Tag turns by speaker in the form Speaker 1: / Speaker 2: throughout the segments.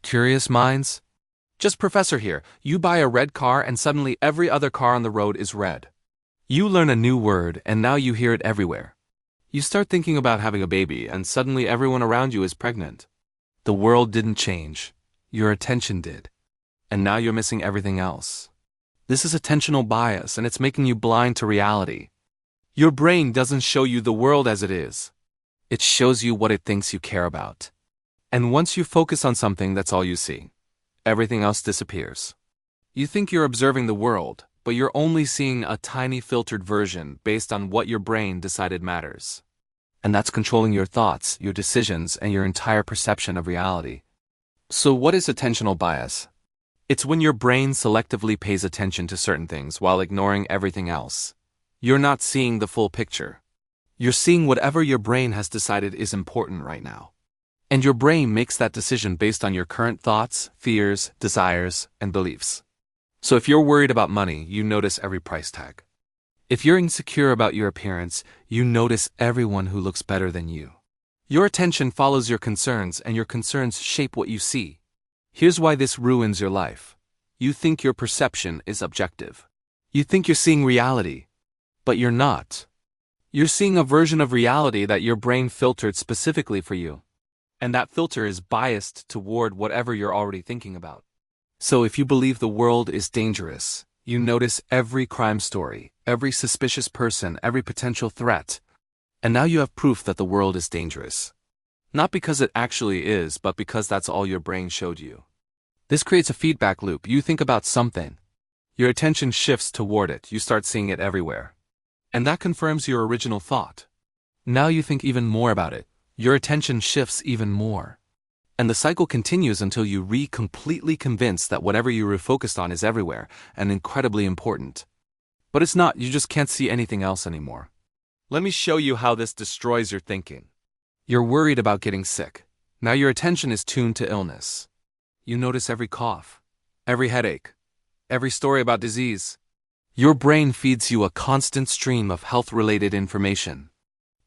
Speaker 1: Curious minds? JustProfessor here. You buy a red car and suddenly every other car on the road is red. You learn a new word and now you hear it everywhere. You start thinking about having a baby and suddenly everyone around you is pregnant. The world didn't change. Your attention did. And now you're missing everything else. This is attentional bias and it's making you blind to reality. Your brain doesn't show you the world as it is. It shows you what it thinks you care about. And once you focus on something, that's all you see. Everything else disappears. You think you're observing the world, but you're only seeing a tiny filtered version based on what your brain decided matters. And that's controlling your thoughts, your decisions, and your entire perception of reality. So what is attentional bias? It's when your brain selectively pays attention to certain things while ignoring everything else. You're not seeing the full picture. You're seeing whatever your brain has decided is important right now. And your brain makes that decision based on your current thoughts, fears, desires, and beliefs. So if you're worried about money, you notice every price tag. If you're insecure about your appearance, you notice everyone who looks better than you. Your attention follows your concerns, and your concerns shape what you see. Here's why this ruins your life. You think your perception is objective. You think you're seeing reality, but you're not. You're seeing a version of reality that your brain filtered specifically for you. And that filter is biased toward whatever you're already thinking about. So if you believe the world is dangerous, you notice every crime story, every suspicious person, every potential threat. And now you have proof that the world is dangerous. Not because it actually is, but because that's all your brain showed you. This creates a feedback loop. You think about something. Your attention shifts toward it. You start seeing it everywhere. And that confirms your original thought. Now you think even more about it. Your attention shifts even more. And the cycle continues until you completely convinced that whatever you were focused on is everywhere and incredibly important. But it's not, you just can't see anything else anymore. Let me show you how this destroys your thinking. You're worried about getting sick. Now your attention is tuned to illness. You notice every cough, every headache, every story about disease. Your brain feeds you a constant stream of health-related information.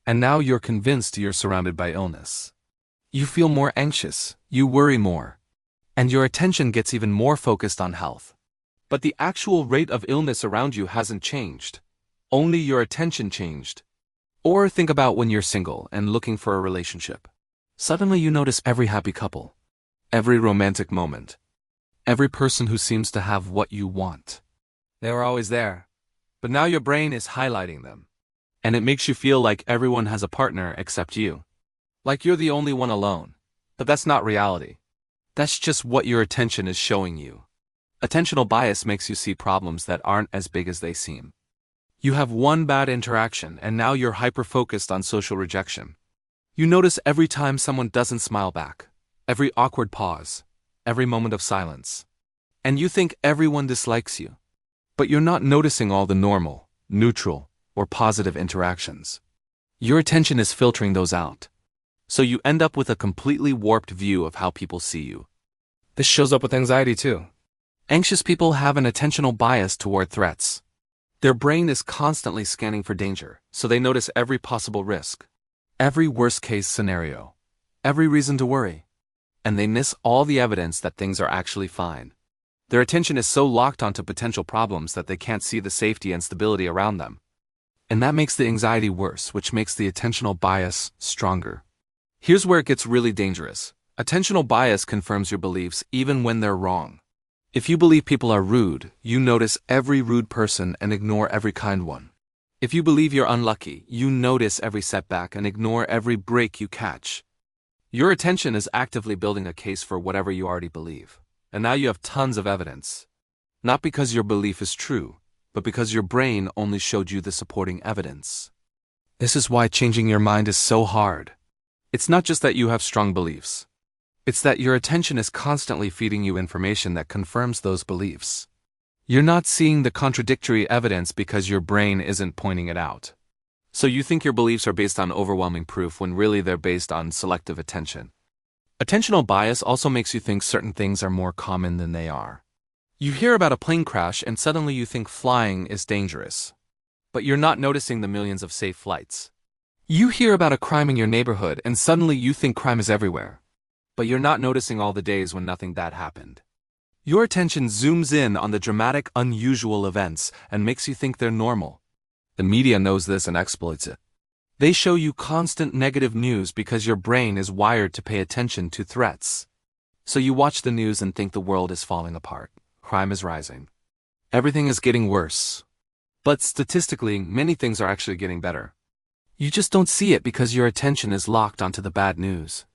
Speaker 1: And now you're convinced you're surrounded by illness. You feel more anxious, you worry more, and your attention gets even more focused on health. But the actual rate of illness around you hasn't changed. Only your attention changed. Or think about when you're single and looking for a relationship. Suddenly you notice every happy couple, every romantic moment, every person who seems to have what you want. They were always there, but now your brain is highlighting them. And it makes you feel like everyone has a partner except you. Like you're the only one alone. But that's not reality. That's just what your attention is showing you. Attentional bias makes you see problems that aren't as big as they seem. You have one bad interaction and now you're hyper-focused on social rejection. You notice every time someone doesn't smile back, every awkward pause, every moment of silence. And you think everyone dislikes you. But you're not noticing all the normal, neutral, or positive interactions. Your attention is filtering those out. So you end up with a completely warped view of how people see you. This shows up with anxiety too. Anxious people have an attentional bias toward threats. Their brain is constantly scanning for danger, so they notice every possible risk, every worst-case scenario, every reason to worry. And they miss all the evidence that things are actually fine. Their attention is so locked onto potential problems that they can't see the safety and stability around them. And that makes the anxiety worse, which makes the attentional bias stronger. Here's where it gets really dangerous. Attentional bias confirms your beliefs even when they're wrong. If you believe people are rude, you notice every rude person and ignore every kind one. If you believe you're unlucky, you notice every setback and ignore every break you catch. Your attention is actively building a case for whatever you already believe. And now you have tons of evidence. Not because your belief is true, but because your brain only showed you the supporting evidence. This is why changing your mind is so hard. It's not just that you have strong beliefs. It's that your attention is constantly feeding you information that confirms those beliefs. You're not seeing the contradictory evidence because your brain isn't pointing it out. So you think your beliefs are based on overwhelming proof when really they're based on selective attention. Attentional bias also makes you think certain things are more common than they are. You hear about a plane crash and suddenly you think flying is dangerous. But you're not noticing the millions of safe flights. You hear about a crime in your neighborhood and suddenly you think crime is everywhere. but you're not noticing all the days when nothing bad happened. Your attention zooms in on the dramatic, unusual events and makes you think they're normal. The media knows this and exploits it. They show you constant negative news because your brain is wired to pay attention to threats. So you watch the news and think the world is falling apart. Crime is rising. Everything is getting worse. But statistically, many things are actually getting better. You just don't see it because your attention is locked onto the bad news.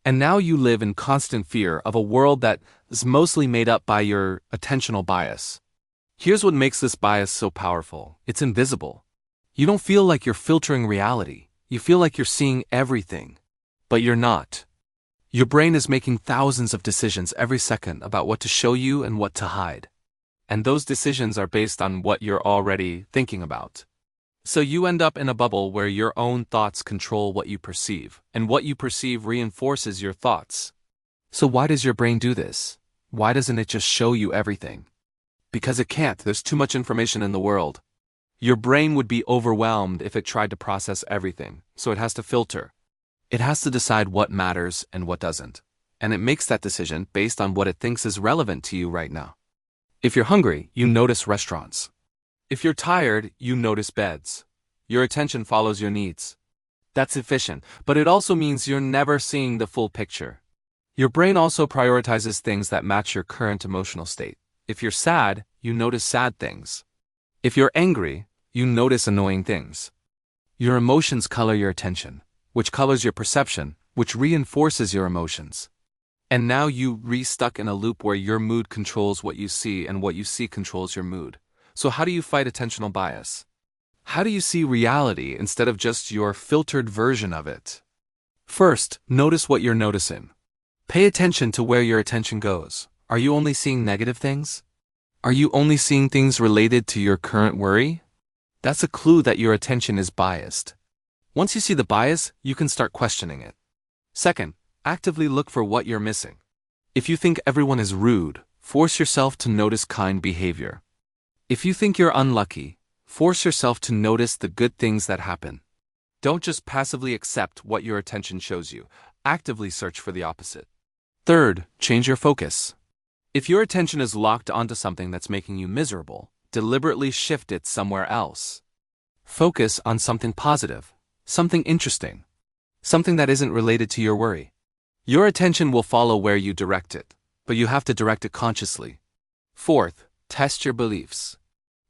Speaker 1: And now you live in constant fear of a world that is mostly made up by your attentional bias. Here's what makes this bias so powerful. It's invisible. You don't feel like you're filtering reality. You feel like you're seeing everything. But you're not. Your brain is making thousands of decisions every second about what to show you and what to hide. And those decisions are based on what you're already thinking about. So you end up in a bubble where your own thoughts control what you perceive, and what you perceive reinforces your thoughts. So why does your brain do this? Why doesn't it just show you everything? Because it can't. There's too much information in the world. Your brain would be overwhelmed if it tried to process everything, so it has to filter. It has to decide what matters and what doesn't. And it makes that decision based on what it thinks is relevant to you right now. If you're hungry, you notice restaurants. If you're tired, you notice beds. Your attention follows your needs. That's efficient, but it also means you're never seeing the full picture. Your brain also prioritizes things that match your current emotional state. If you're sad, you notice sad things. If you're angry, you notice annoying things. Your emotions color your attention, which colors your perception, which reinforces your emotions. And now you re-stuck in a loop where your mood controls what you see and what you see controls your mood. So how do you fight attentional bias? How do you see reality instead of just your filtered version of it? First, notice what you're noticing. Pay attention to where your attention goes. Are you only seeing negative things? Are you only seeing things related to your current worry? That's a clue that your attention is biased. Once you see the bias, you can start questioning it. Second, actively look for what you're missing. If you think everyone is rude, force yourself to notice kind behavior. If you think you're unlucky, force yourself to notice the good things that happen. Don't just passively accept what your attention shows you. Actively search for the opposite. Third, change your focus. If your attention is locked onto something that's making you miserable, deliberately shift it somewhere else. Focus on something positive, something interesting, something that isn't related to your worry. Your attention will follow where you direct it, but you have to direct it consciously. Fourth, test your beliefs.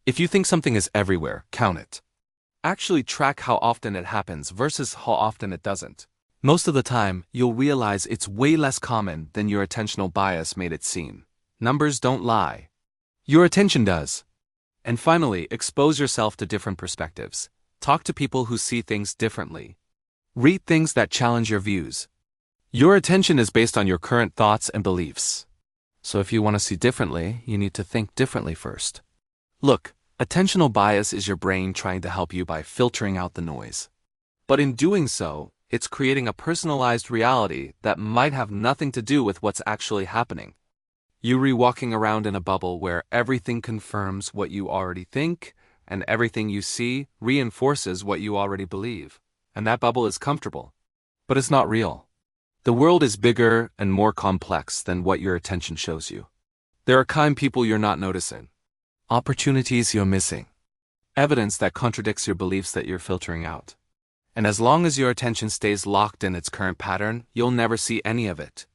Speaker 1: If you think something is everywhere, count it. Actually track how often it happens versus how often it doesn't. Most of the time, you'll realize it's way less common than your attentional bias made it seem. Numbers don't lie. Your attention does. And finally, expose yourself to different perspectives. Talk to people who see things differently. Read things that challenge your views. Your attention is based on your current thoughts and beliefs. So if you want to see differently, you need to think differently first. Look, attentional bias is your brain trying to help you by filtering out the noise. But in doing so, it's creating a personalized reality that might have nothing to do with what's actually happening. You're walking around in a bubble where everything confirms what you already think, and everything you see reinforces what you already believe. And that bubble is comfortable. But it's not real. The world is bigger and more complex than what your attention shows you. There are kind people you're not noticing. Opportunities you're missing. Evidence that contradicts your beliefs that you're filtering out. And as long as your attention stays locked in its current pattern, you'll never see any of it.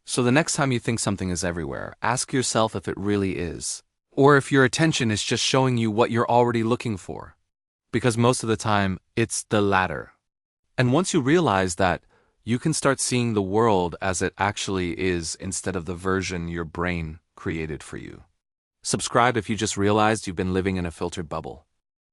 Speaker 1: So the next time you think something is everywhere, ask yourself if it really is. Or if your attention is just showing you what you're already looking for. Because most of the time, it's the latter. And once you realize that, you can start seeing the world as it actually is instead of the version your brain created for you. Subscribe if you just realized you've been living in a filtered bubble.